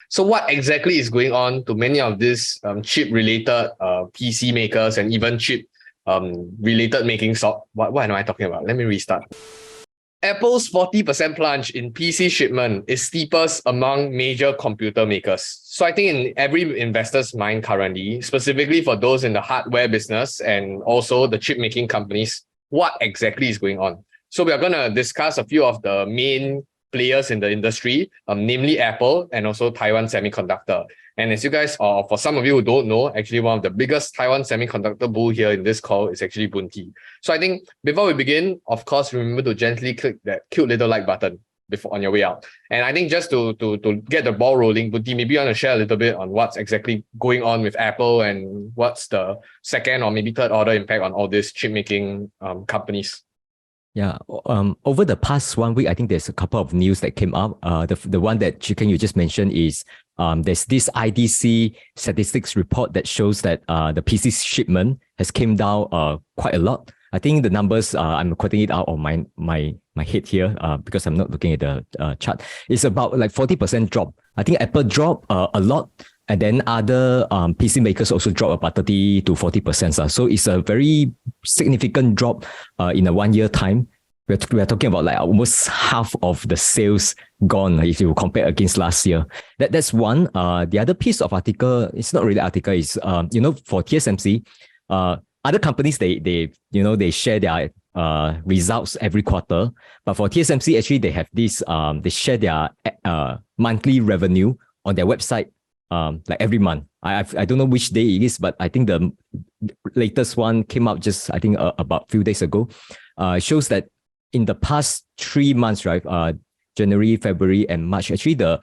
So what exactly is going on to many of these chip-related PC makers and even chip related making stock? What am I talking about? Let me restart. Apple's 40% plunge in PC shipment is steepest among major computer makers. So I think in every investor's mind currently, specifically for those in the hardware business and also the chip making companies, what exactly is going on? So we are going to discuss a few of the main players in the industry, namely Apple and also Taiwan Semiconductor. And as you guys, or for some of you who don't know, actually one of the biggest Taiwan semiconductor bull here in this call is actually Bunti. So I think before we begin, of course, remember to gently click that cute little like button before on your way out. And I think just to get the ball rolling, Bunti, maybe you want to share a little bit on what's exactly going on with Apple and what's the second or maybe third order impact on all these chip making companies. Yeah, over the past 1 week, I think there's a couple of news that came up. The one that Chicken you just mentioned is there's this IDC statistics report that shows that the PC shipment has came down quite a lot. I think the numbers, I'm quoting it out on my head here because I'm not looking at the chart. It's about like 40% drop. I think Apple dropped a lot. And then other PC makers also drop about 30 to 40%. So it's a very significant drop in a 1 year time. We're talking about like almost half of the sales gone if you compare against last year. That's one. The other piece of article, it's not really article, is for TSMC, other companies they share their results every quarter. But for TSMC, actually they have this they share their monthly revenue on their website. Like every month. I don't know which day it is, but I think the latest one came out just I think about a few days ago. Shows that in the past 3 months, right, January, February, and March, actually the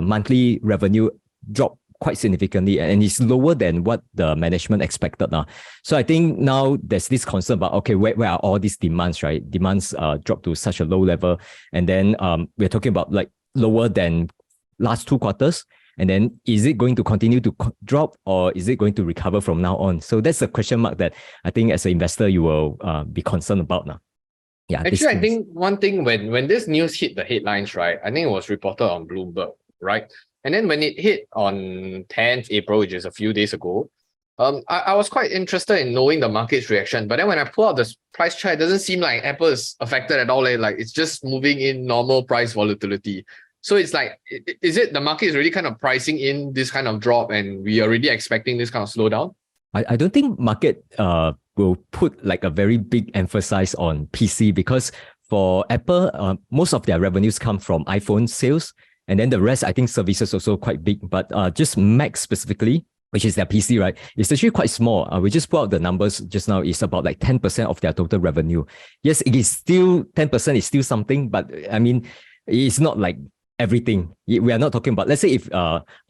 monthly revenue dropped quite significantly, and it's lower than what the management expected now. So I think now there's this concern about, okay, where are all these demands, right? Demands dropped to such a low level, and then we're talking about like lower than last 2 quarters. And then is it going to continue to drop, or is it going to recover from now on? So that's a question mark that I think as an investor, you will be concerned about now. Yeah. Actually, I think one thing when this news hit the headlines, right, I think it was reported on Bloomberg, right? And then when it hit on 10th April, which is a few days ago, I was quite interested in knowing the market's reaction. But then when I pull out the price chart, it doesn't seem like Apple is affected at all. Like it's just moving in normal price volatility. So it's like, is it the market is really kind of pricing in this kind of drop and we are already expecting this kind of slowdown? I don't think market will put like a very big emphasis on PC, because for Apple, most of their revenues come from iPhone sales. And then the rest, I think services also quite big. But just Mac specifically, which is their PC, right? It's actually quite small. We just put out the numbers just now. It's about like 10% of their total revenue. Yes, it is still 10% is still something, but I mean, it's not like everything. We are not talking about, let's say if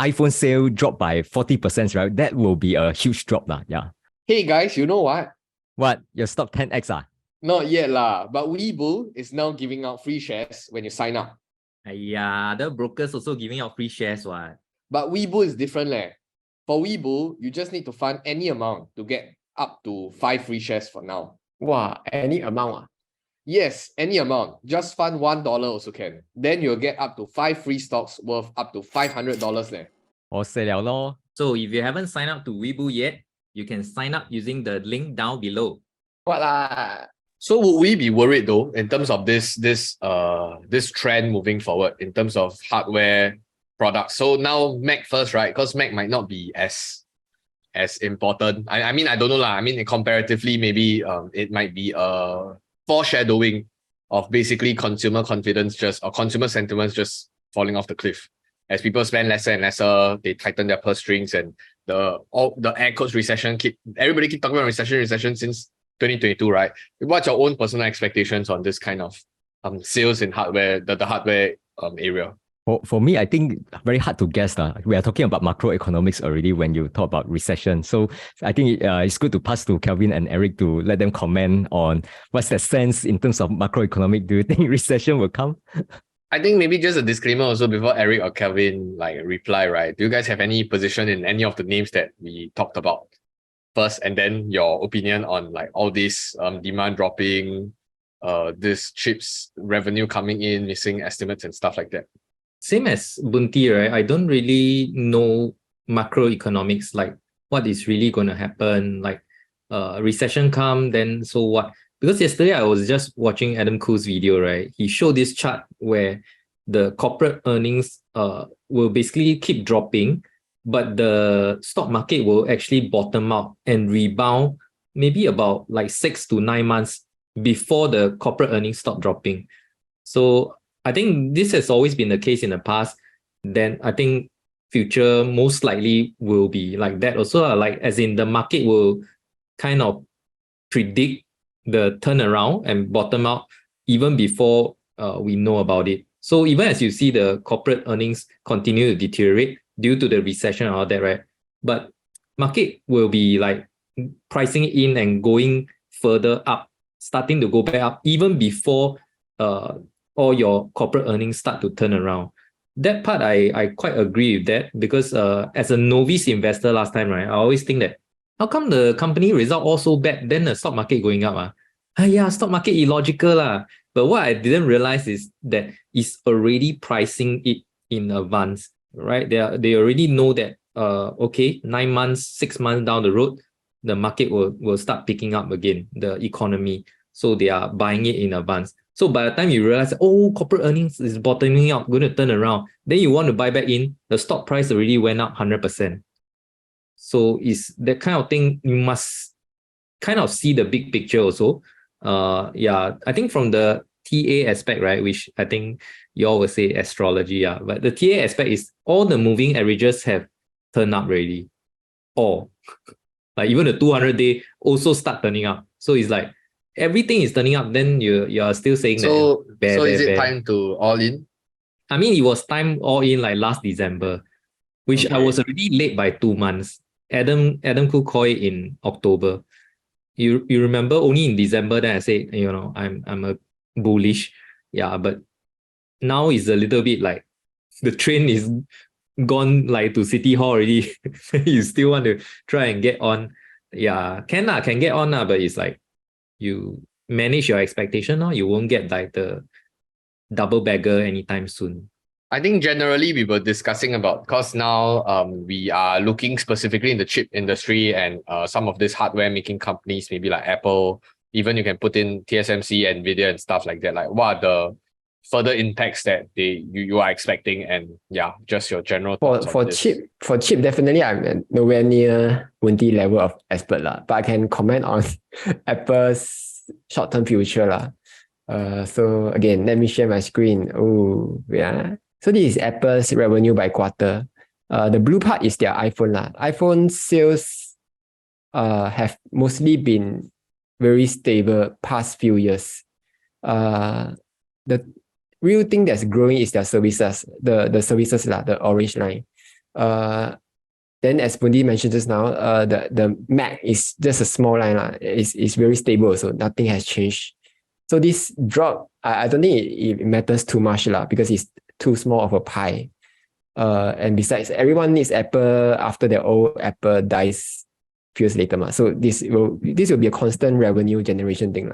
iPhone sale drop by 40%, right? That will be a huge drop. Yeah. Hey guys, you know what? What? Your stock 10x? Not yet lah. But Webull is now giving out free shares when you sign up. Yeah, the brokers also giving out free shares. What? But Webull is different leh. For Webull, you just need to fund any amount to get up to 5 free shares for now. Wow, any amount? Yes, any amount. Just fund $1 also can. Then you'll get up to 5 free stocks worth up to $500 there. So if you haven't signed up to Webull yet, you can sign up using the link down below. What lah? So would we be worried though in terms of this trend moving forward in terms of hardware products? So now Mac first, right? Because Mac might not be as important. I mean, I don't know lah. I mean, comparatively, maybe it might be foreshadowing of basically consumer confidence or consumer sentiments just falling off the cliff. As people spend lesser and lesser, they tighten their purse strings, and the air quotes recession everybody keep talking about recession since 2022, right? What's your own personal expectations on this kind of sales in hardware, the hardware area? For me, I think very hard to guess. We are talking about macroeconomics already when you talk about recession. So I think it's good to pass to Kelvin and Eric to let them comment on what's the sense in terms of macroeconomic. Do you think recession will come? I think maybe just a disclaimer also before Eric or Kelvin reply, right? Do you guys have any position in any of the names that we talked about first, and then your opinion on all this demand dropping, this chips revenue coming in, missing estimates and stuff like that? Same as Bunti, right? I don't really know macroeconomics, like what is really going to happen. Like, recession come, then so what? Because yesterday I was just watching Adam Khoo's video, right? He showed this chart where the corporate earnings will basically keep dropping, but the stock market will actually bottom out and rebound maybe about like 6 to 9 months before the corporate earnings stop dropping. So I think this has always been the case in the past. Then I think future most likely will be like that also. Like as in the market will kind of predict the turnaround and bottom out even before we know about it. So even as you see the corporate earnings continue to deteriorate due to the recession and all that, right? But market will be like pricing in and going further up, starting to go back up even before all your corporate earnings start to turn around. That part I quite agree with that, because as a novice investor last time, right, I always think that how come the company result all so bad, then the stock market going up? Yeah, stock market illogical lah. But what I didn't realize is that it's already pricing it in advance, right? They already know that okay, 9 months, 6 months down the road, the market will start picking up again, the economy. So they are buying it in advance. So by the time you realize, oh, corporate earnings is bottoming out, going to turn around, then you want to buy back in, the stock price already went up 100%. So it's that kind of thing. You must kind of see the big picture also. Yeah, I think from the TA aspect, right, which I think you all will say astrology, yeah, but the TA aspect is all the moving averages have turned up already. All. Like even the 200-day also start turning up. So it's like everything is turning up, then you are still saying So that is it time to all in? I mean, it was time all in like last December, which I was already late by 2 months. Adam Khoo called it in October. You remember only in December then I said, I'm a bullish. Yeah, but now it's a little bit like the train is gone like to City Hall already. You still want to try and get on. Yeah, can get on, but it's like you manage your expectation, or you won't get like the double bagger anytime soon. I think generally we were discussing about, because now we are looking specifically in the chip industry and some of these hardware making companies, maybe like Apple, even you can put in TSMC, Nvidia and stuff like that. Like what are the further impacts that you are expecting, and yeah, just your general thoughts For on this. chip, definitely I'm nowhere near Wendy level of expert lah. But I can comment on Apple's short-term future lah. So again, let me share my screen. Oh yeah. So this is Apple's revenue by quarter. The blue part is their iPhone lah. iPhone sales have mostly been very stable past few years. The real thing that's growing is their services, the services lah, the orange line. Then as Bundi mentioned just now, the Mac is just a small line lah. It's very stable, so nothing has changed. So this drop, I don't think it matters too much lah, because it's too small of a pie. And besides, everyone needs Apple after their old Apple dies few years later. So this will be a constant revenue generation thing.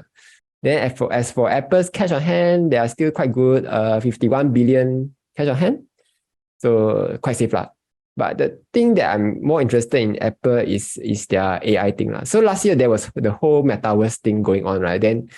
Then as for Apple's cash on hand, they are still quite good. 51 billion cash on hand. So quite safe lah. But the thing that I'm more interested in Apple is their AI thing lah. So last year there was the whole metaverse thing going on, right? Then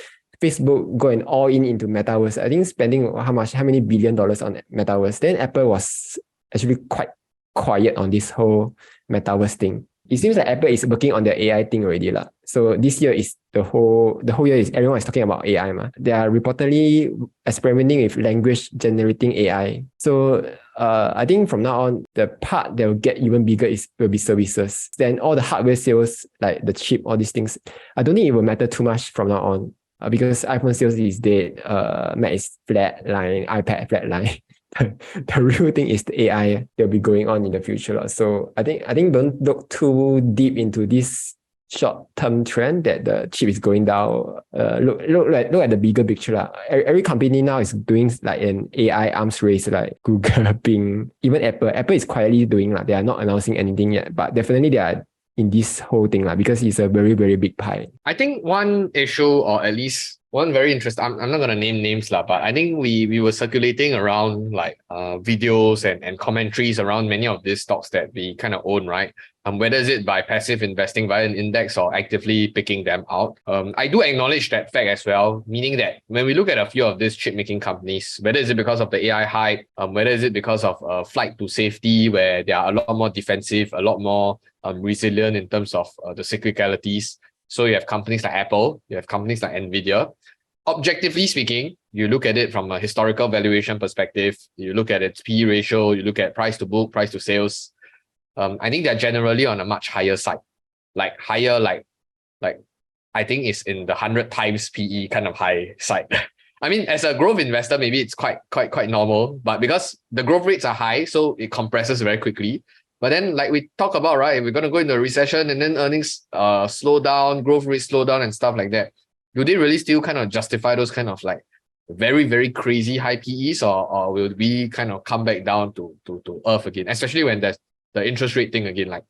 Facebook going all into metaverse. I think spending how many $billion on metaverse. Then Apple was actually quite quiet on this whole metaverse thing. It seems like Apple is working on the AI thing already lah. So this year is the whole year is everyone is talking about AI ma. They are reportedly experimenting with language generating AI. So I think from now on, the part that will get even bigger will be services. Then all the hardware sales, like the chip, all these things, I don't think it will matter too much from now on. Because iPhone sales is dead, Mac is flat line, iPad flat line. The real thing is the AI that will be going on in the future. So I think don't look too deep into this short-term trend that the chip is going down. Look at the bigger picture. Every company now is doing like an AI arms race, like Google, Bing, even Apple. Apple is quietly doing they are not announcing anything yet, but definitely they are in this whole thing because it's a very, very big pie. I think one issue, or at least One very interesting, I'm not gonna name names lah, but I think we were circulating around like videos and commentaries around many of these stocks that we kind of own, right? Whether is it by passive investing via an index or actively picking them out. I do acknowledge that fact as well, meaning that when we look at a few of these chip making companies, whether is it because of the AI hype, whether is it because of flight to safety, where they are a lot more defensive, a lot more resilient in terms of the cyclicalities. So you have companies like Apple, you have companies like Nvidia. Objectively speaking, you look at it from a historical valuation perspective, you look at its P/E ratio, you look at price to book, price to sales. I think they're generally on a much higher side, like higher, like I think it's in the 100 times PE kind of high side. I mean, as a growth investor, maybe it's quite normal, but because the growth rates are high, so it compresses very quickly. But then, like we talk about, right, we're going to go into a recession and then earnings slow down, growth rates slow down and stuff like that. Do they really still kind of justify those kind of like very, very crazy high PEs, or will we kind of come back down to earth again, especially when there's the interest rate thing again, like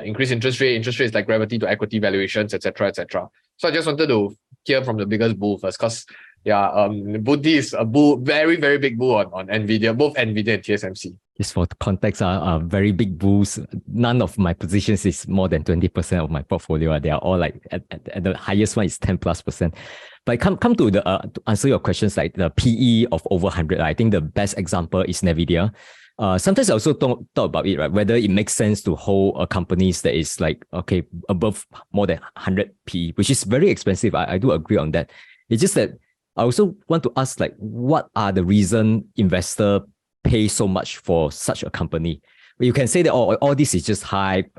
increased interest rates like gravity to equity valuations, etc., etc. So I just wanted to hear from the biggest bull first, because Buddhi is a bull, very, very big bull on Nvidia, both Nvidia and TSMC. Just for context, are very big bulls. None of my positions is more than 20% of my portfolio. They are all like at the highest one is 10+%. But come to the to answer your questions, like the PE of over 100. I think the best example is Nvidia. Sometimes I also thought about it, right? Whether it makes sense to hold a companies that is like, okay, above more than 100 PE, which is very expensive. I do agree on that. It's just that I also want to ask, like, what are the reason investor pay so much for such a company? You can say that all this is just hype.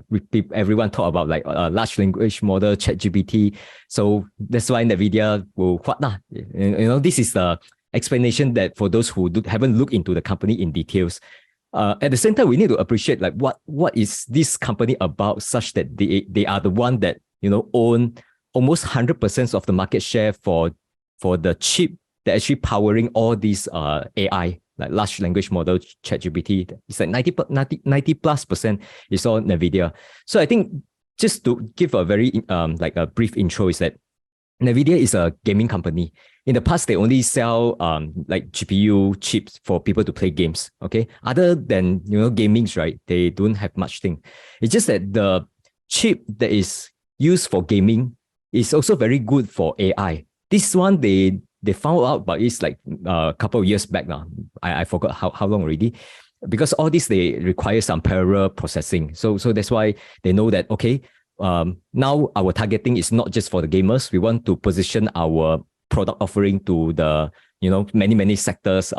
Everyone talk about like large language model, ChatGPT. So that's why Nvidia will what nah. This is the explanation that for those who haven't looked into the company in details. At the same time, we need to appreciate like what is this company about, such that they are the one that own almost 100% of the market share for the chip that actually powering all these AI, like large language model, ChatGPT. It's like 90+% is all Nvidia. So I think just to give a very like a brief intro is that Nvidia is a gaming company. In the past, they only sell like GPU chips for people to play games. Okay, other than gamings, right? They don't have much thing. It's just that the chip that is used for gaming is also very good for AI. This one they found out, but it's like a couple of years back now. I forgot how long already. Because all this, they require some parallel processing. So that's why they know that, okay, now our targeting is not just for the gamers. We want to position our product offering to the, many sectors,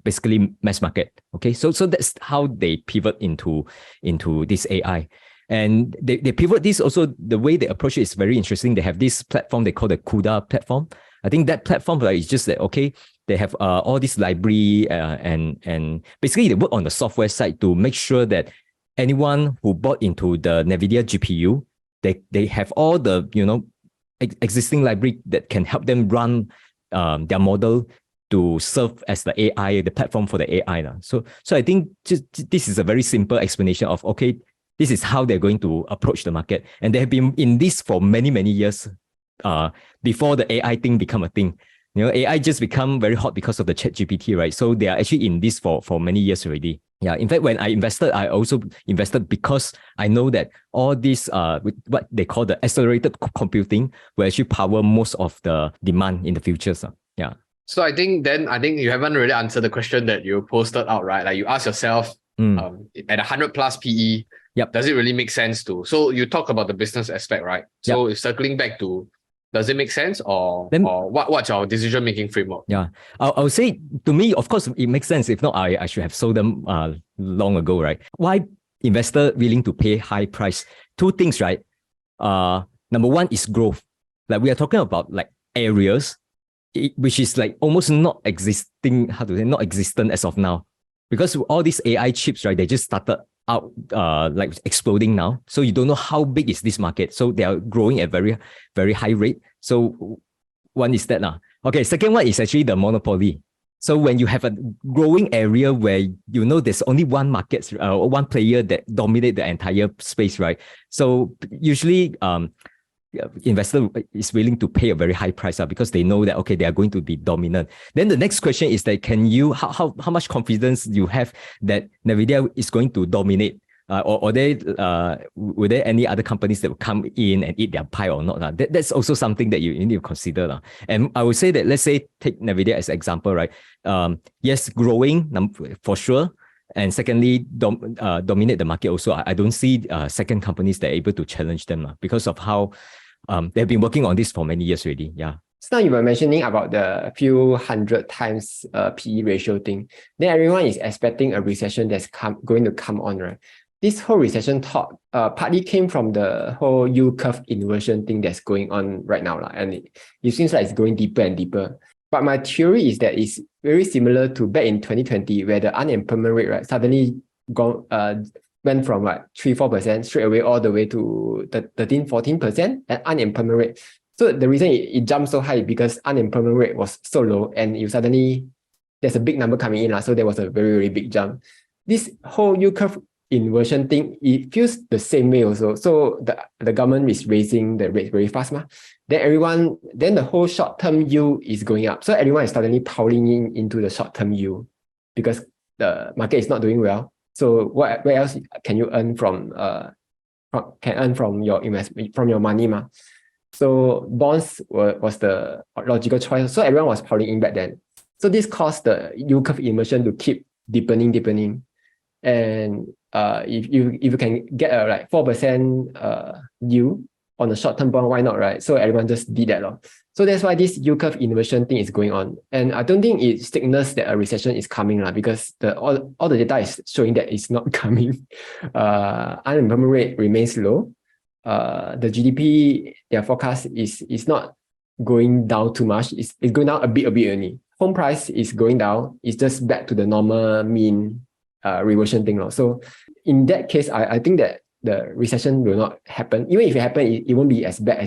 basically mass market. Okay, so that's how they pivot into this AI. And they pivot this also, the way they approach it is very interesting. They have this platform they call the CUDA platform. I think that platform is just that, okay, they have all this library and basically they work on the software side to make sure that anyone who bought into the Nvidia GPU, they have all the, existing library that can help them run their model to serve as the AI, the platform for the AI. So I think this is a very simple explanation of, okay, this is how they're going to approach the market. And they have been in this for many, many years before the AI thing become a thing. AI just become very hot because of the ChatGPT, right? So they are actually in this for many years already. Yeah. In fact, when I invested, I also invested because I know that all this, what they call the accelerated computing, will actually power most of the demand in the future. So, yeah. So I think you haven't really answered the question that you posted out, right? Like you ask yourself, at 100+ PE, yep, does it really make sense to? So you talk about the business aspect, right? So yep, circling back to, does it make sense, or what's our decision making framework? Yeah, I would say, to me, of course, it makes sense. If not, I should have sold them long ago, right? Why investor willing to pay high price? Two things, right? Number one is growth. Like we are talking about like areas which is like almost not existing. Not existent as of now, because all these AI chips, right? They just started out like exploding now. So you don't know how big is this market. So they are growing at very, very high rate. So one is that now. Okay, second one is actually the monopoly. So when you have a growing area where there's only one market, one player that dominate the entire space, right? So usually investor is willing to pay a very high price because they know that, okay, they are going to be dominant. Then the next question is that how much confidence you have that Nvidia is going to dominate? Were there any other companies that will come in and eat their pie or not? That's also something that you need to consider. And I would say that, let's say, take Nvidia as an example, right? Yes, growing for sure. And secondly, dominate the market also. I don't see second companies that are able to challenge them because of how they've been working on this for many years already. Yeah. So now you were mentioning about the few hundred times PE ratio thing. Then everyone is expecting a recession that's going to come on, right? This whole recession talk partly came from the whole yield curve inversion thing that's going on right now. And it seems like it's going deeper and deeper. But my theory is that it's very similar to back in 2020, where the unemployment rate, right, suddenly went from like 3-4% straight away all the way to 13-14% at unemployment rate. So the reason it jumped so high because unemployment rate was so low and there's a big number coming in. So there was a very, very big jump. This whole yield curve inversion thing, it feels the same way also. So the government is raising the rates very fast. Then the whole short-term yield is going up. So everyone is suddenly piling into the short-term yield because the market is not doing well. So where else can you earn from your investment, from your money? So bonds was the logical choice. So everyone was piling in back then. So this caused the yield curve inversion to keep deepening. And if you can get a like 4% yield on a short-term bond, why not, right? So everyone just did that. So that's why this yield curve inversion thing is going on. And I don't think it signals that a recession is coming because all the data is showing that it's not coming. Unemployment rate remains low. The GDP, their forecast is not going down too much. It's going down a bit only. Home price is going down. It's just back to the normal mean reversion thing. So in that case, I think that the recession will not happen. Even if it happens, it won't be as bad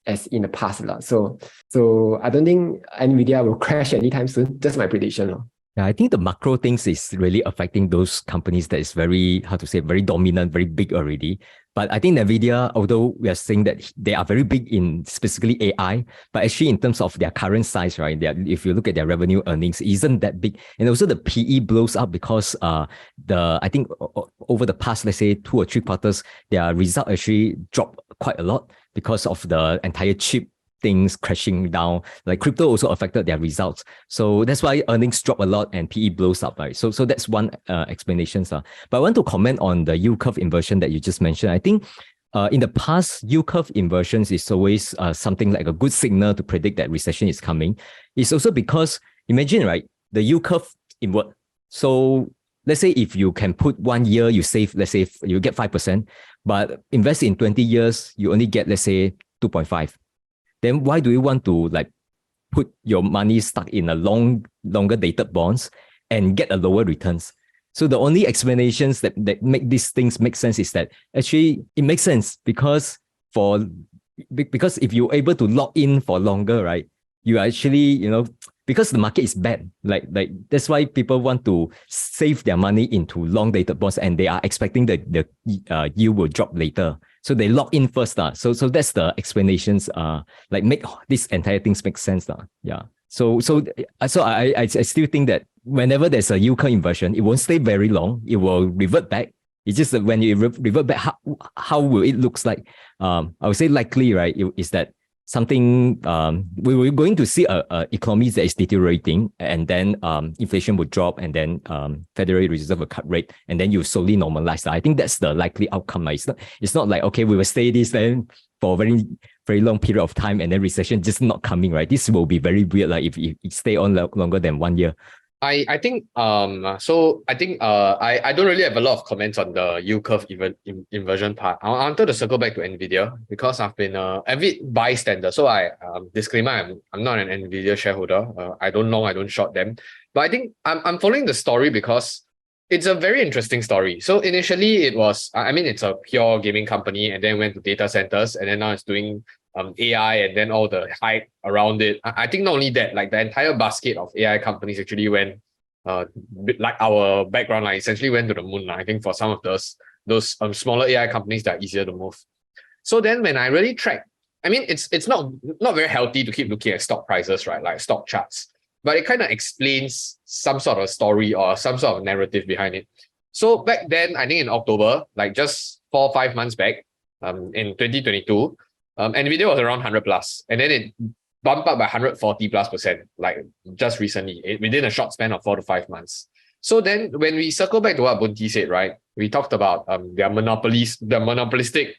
as in the past. So I don't think Nvidia will crash anytime soon. That's my prediction. Yeah, I think the macro things is really affecting those companies that is very, very dominant, very big already. But I think Nvidia, although we are saying that they are very big in specifically AI, but actually in terms of their current size, right? If you look at their revenue earnings, isn't that big. And also the PE blows up because I think over the past, let's say 2 or 3 quarters, their result actually dropped quite a lot because of the entire chip things crashing down. Like crypto also affected their results. So that's why earnings drop a lot and PE blows up, right? So that's one explanation. But I want to comment on the yield curve inversion that you just mentioned. I think in the past, yield curve inversions is always something like a good signal to predict that recession is coming. It's also because, imagine, right, the yield curve invert. So let's say if you can put 1 year, you save, let's say you get 5%, but invest in 20 years, you only get, let's say 2.5. Then why do you want to like put your money stuck in a longer dated bonds and get a lower returns? So the only explanations that make these things make sense is that actually it makes sense because if you're able to lock in for longer, right, you actually, because the market is bad, like that's why people want to save their money into long dated bonds and they are expecting the yield will drop later. So they lock in first. So that's the explanations, like make these entire things make sense. Yeah. So I still think that whenever there's a yield curve inversion, it won't stay very long. It will revert back. It's just that when you revert back, how will it looks like? I would say likely, right, is that something we're going to see a economy that is deteriorating, and then inflation would drop, and then Federal Reserve will cut rate, and then you slowly normalize. I think that's the likely outcome. It's not like, okay, we will stay this then for a very, very long period of time, and then recession just not coming, right? This will be very weird, like if it stay on longer than 1 year. I think I don't really have a lot of comments on the yield curve inversion part. I wanted to circle back to Nvidia because I've been avid bystander. So disclaimer, I'm not an Nvidia shareholder. I don't short them. But I think I'm following the story because it's a very interesting story. So initially it was, it's a pure gaming company and then went to data centers and then now it's doing AI and then all the hype around it. I think not only that, like the entire basket of AI companies actually went, like our background, like essentially went to the moon. I think for some of those smaller AI companies that are easier to move. So then when I really track I mean, it's not very healthy to keep looking at stock prices, right? Like stock charts, but it kind of explains some sort of story or some sort of narrative behind it. So back then, I think in October, like just 4 or 5 months back, in 2022, Nvidia was around 100 plus, and then it bumped up by 140 plus percent, like just recently, within a short span of 4 to 5 months. So then, when we circle back to what Bunti said, right, we talked about their monopolistic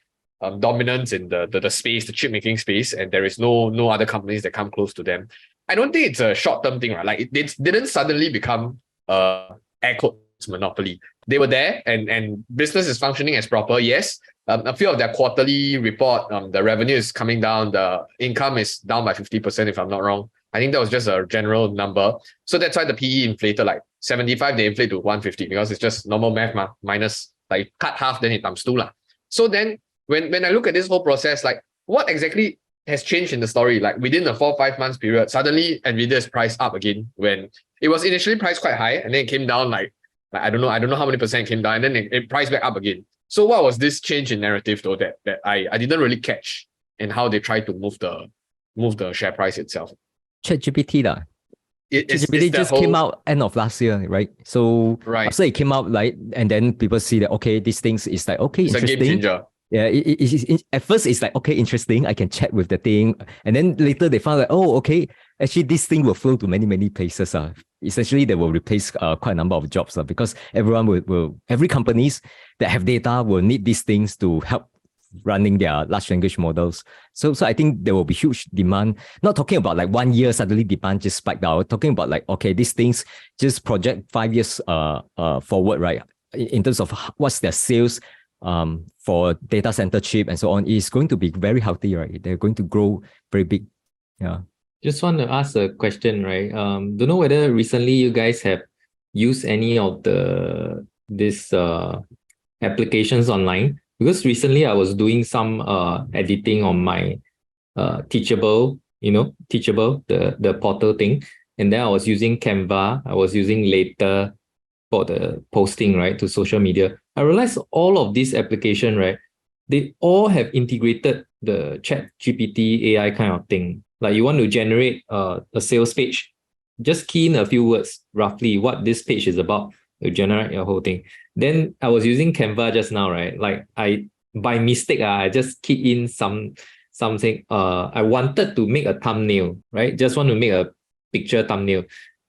dominance in the space, the chip making space, and there is no other companies that come close to them. I don't think it's a short term thing, right? Like it didn't suddenly become air quotes monopoly. They were there, and business is functioning as proper. Yes, a few of their quarterly report, the revenue is coming down, the income is down by 50%, if I'm not wrong. I think that was just a general number. So that's why the PE inflated, like 75, they inflate to 150 because it's just normal math, minus, like cut half, then it times 2 lah. So then when I look at this whole process, like what exactly has changed in the story? Like within a 4 or 5 months period, suddenly Nvidia is priced up again when it was initially priced quite high and then it came down like I don't know how many percent it came down, and then it priced back up again. So what was this change in narrative though that I didn't really catch, and how they tried to move the share price itself? ChatGPT lah. ChatGPT just whole came out end of last year, right? So right. after it came out, like, and then people see that okay, these things is like okay, It's interesting. a game changer. Yeah, at first it's like okay, interesting. I can chat with the thing, and then later they found like oh, okay, actually this thing will flow to many places. Essentially, they will replace quite a number of jobs because everyone every companies that have data will need these things to help running their large language models. So I think there will be huge demand. Not talking about like 1 year suddenly demand just spiked out. Talking about like okay, these things just project 5 years forward, right? In terms of what's their sales for data center chip and so on, is going to be very healthy, right? They're going to grow very big. Yeah. Just want to ask a question, right? Don't know whether recently you guys have used any of this applications online, because recently I was doing some editing on my Teachable, the portal thing, and then I was using Canva, I was using Later for the posting, right, to social media. I realized all of these applications, right, they all have integrated the ChatGPT AI kind of thing. Like you want to generate a sales page, just key in a few words, roughly what this page is about, to generate your whole thing. Then I was using Canva just now, right? Like by mistake, I just key in something. I wanted to make a thumbnail, right? Just want to make a picture thumbnail.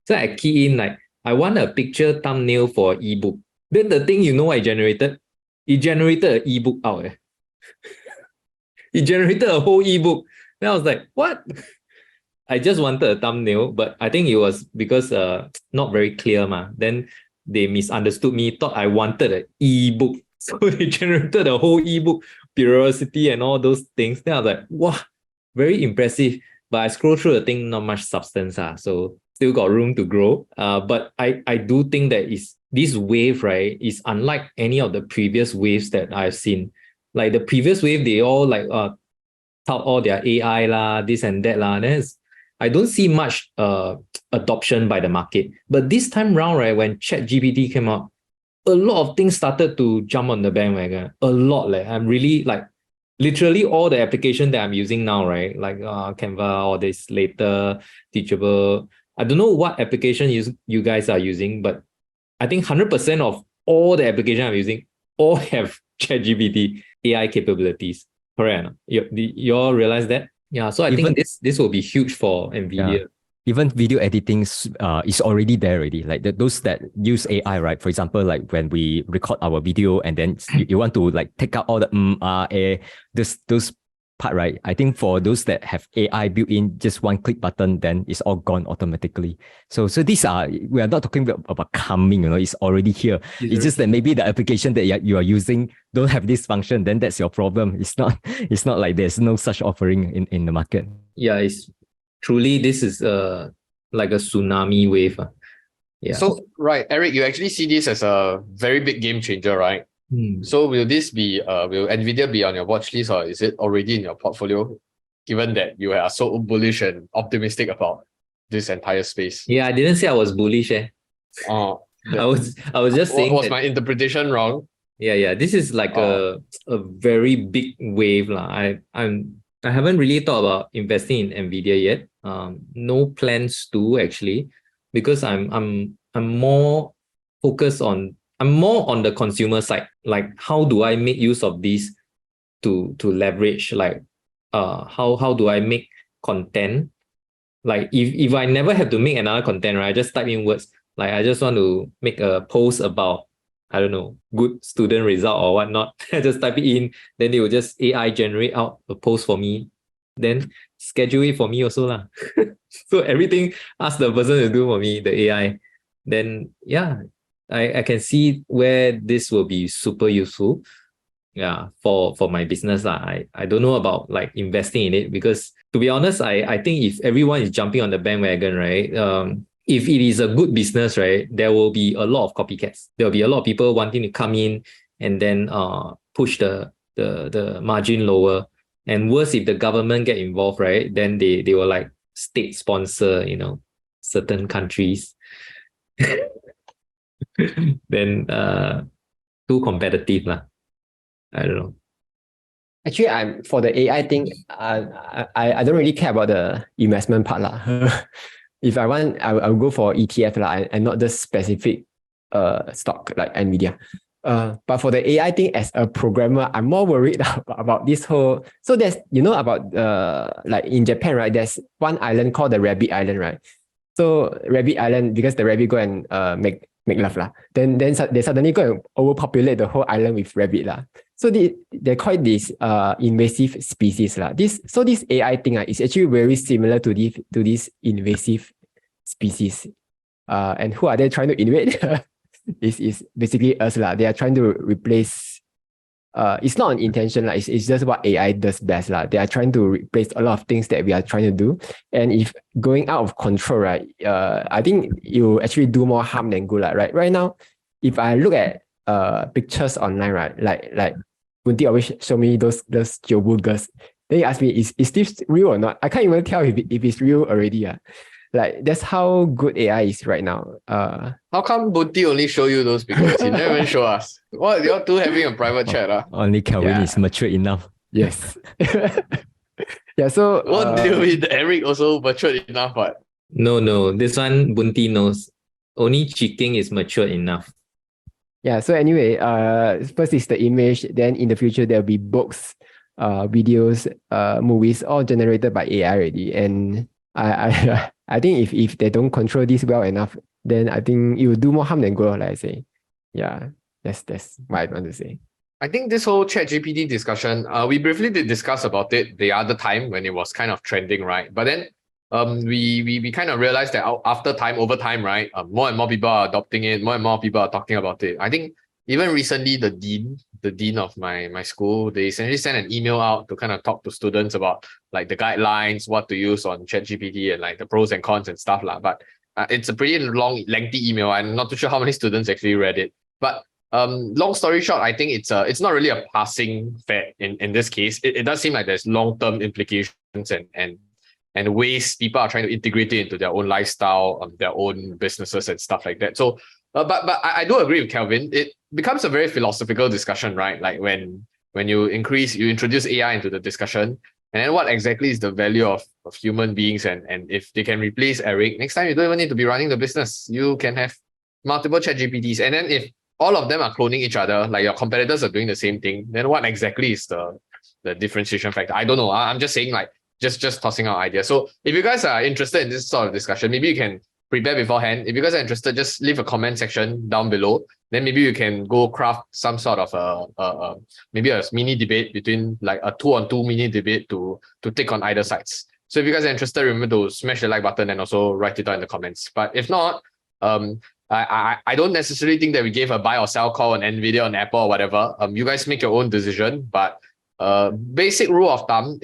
So I key in like, I want a picture thumbnail for an ebook. Then the thing I generated, it generated an ebook out. It generated a whole ebook. Then I was like, what? I just wanted a thumbnail, but I think it was because not very clear. Then they misunderstood me, thought I wanted an ebook. So they generated a whole ebook, periodicity and all those things. Then I was like, wow, very impressive. But I scroll through the thing, not much substance. So still got room to grow. But I do think that this wave, right, is unlike any of the previous waves that I've seen. Like the previous wave, they all like tout all their AI lah, this and that lah. I don't see much adoption by the market. But this time round, right, when ChatGPT came out, a lot of things started to jump on the bandwagon. A lot. I'm really like, literally all the application that I'm using now, right, like Canva, all this Later, Teachable. I don't know what application you guys are using, but I think 100% of all the application I'm using all have ChatGPT AI capabilities. Correct? You all realize that? Yeah. So I think this will be huge for Nvidia. Yeah. Even video editing is already there already. Like those that use AI, right? For example, like when we record our video and then you want to like take out all the those part, right? I think for those that have AI built in, just one click button, then it's all gone automatically. So we are not talking about coming, it's already here. It's just that maybe the application that you are using don't have this function, then that's your problem. It's not like there's no such offering in the market. Yeah, it's truly, this is like a tsunami wave. Yeah. So, right, Eric, you actually see this as a very big game changer, right? So will this be will Nvidia be on your watch list, or is it already in your portfolio, given that you are so bullish and optimistic about this entire space? Yeah, I didn't say I was bullish. I was just saying. Was my interpretation wrong? Yeah. This is like a very big wave. I'm I haven't really thought about investing in Nvidia yet. No plans to actually, because I'm more focused on I'm more on the consumer side. Like, how do I make use of this to leverage? Like, how do I make content? Like, if I never have to make another content, right? I just type in words. Like, I just want to make a post about, I don't know, good student result or whatnot. I just type it in, then they will just AI generate out a post for me, then schedule it for me also lah. So everything ask the person to do for me, the AI. Then yeah, I can see where this will be super useful. Yeah, for my business lah. I don't know about like investing in it, because to be honest, I think if everyone is jumping on the bandwagon, right? If it is a good business, right, there will be a lot of copycats. There will be a lot of people wanting to come in and then push the margin lower. And worse, if the government get involved, right, then they will like state sponsor, certain countries. Then too competitive lah. I don't know. Actually, I'm for the AI thing. I don't really care about the investment part lah. If I want, I'll go for ETF lah, and not just specific stock like Nvidia. But for the AI thing, as a programmer, I'm more worried about this whole. So there's about like in Japan, right? There's one island called the Rabbit Island, right? So Rabbit Island, because the rabbit go and make love lah. Then they suddenly go and overpopulate the whole island with rabbit lah. So they call it this invasive species lah. This AI thing is actually very similar to this invasive species. And who are they trying to invade? is basically us lah. They are trying to replace. It's not an intention lah. It's just what AI does best lah. They are trying to replace a lot of things that we are trying to do. And if going out of control, right? I think you actually do more harm than good lah. Right now, if I look at pictures online, right? Like Bunti always show me those Jobu girls. Then he ask me, is this real or not? I can't even tell if it's real already. Like, that's how good AI is right now. How come Bunti only show you those pictures? He never even show us. What, you're two having a private chat? Only Kelvin is mature enough. Yes. Yeah, so... What deal with Eric also matured enough, what? No. This one, Bunti knows. Only Chiking is mature enough. Yeah, so anyway, first is the image. Then in the future, there'll be books, videos, movies, all generated by AI already. And I think if they don't control this well enough, then I think it will do more harm than good, like I say. Yeah, that's what I want to say. I think this whole ChatGPT discussion, we briefly did discuss about it the other time when it was kind of trending, right? But then we kind of realized that over time, right, more and more people are adopting it, more and more people are talking about it. I think even recently, the dean of my school, they essentially sent an email out to kind of talk to students about like the guidelines, what to use on ChatGPT and like the pros and cons and stuff lah. But it's a pretty long, lengthy email. I'm not too sure how many students actually read it. But long story short, I think it's not really a passing fad in this case. It does seem like there's long-term implications and ways people are trying to integrate it into their own lifestyle, their own businesses and stuff like that. So, but I do agree with Kelvin. It becomes a very philosophical discussion, right? Like when you introduce AI into the discussion, and then what exactly is the value of human beings, and if they can replace Eric, next time you don't even need to be running the business. You can have multiple ChatGPTs, and then if all of them are cloning each other, like your competitors are doing the same thing, then what exactly is the differentiation factor? I don't know. I'm just saying, like, just tossing out ideas. So if you guys are interested in this sort of discussion, maybe you can prepare beforehand. If you guys are interested, just leave a comment section down below. Then maybe you can go craft some sort of maybe a mini debate between, like a 2-on-2 mini debate to take on either sides. So if you guys are interested, remember to smash the like button and also write it down in the comments. But if not, I don't necessarily think that we gave a buy or sell call on Nvidia, on Apple, or whatever. You guys make your own decision. But basic rule of thumb,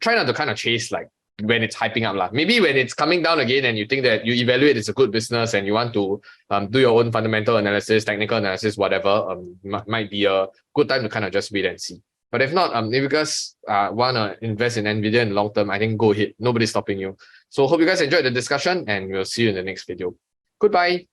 try not to kind of chase like when it's hyping up lah. Maybe when it's coming down again and you think that you evaluate it's a good business and you want to do your own fundamental analysis, technical analysis, whatever, might be a good time to kind of just wait and see. But if not, if you guys want to invest in Nvidia in the long term, I think go ahead. Nobody's stopping you. So hope you guys enjoyed the discussion, and we'll see you in the next video. Goodbye.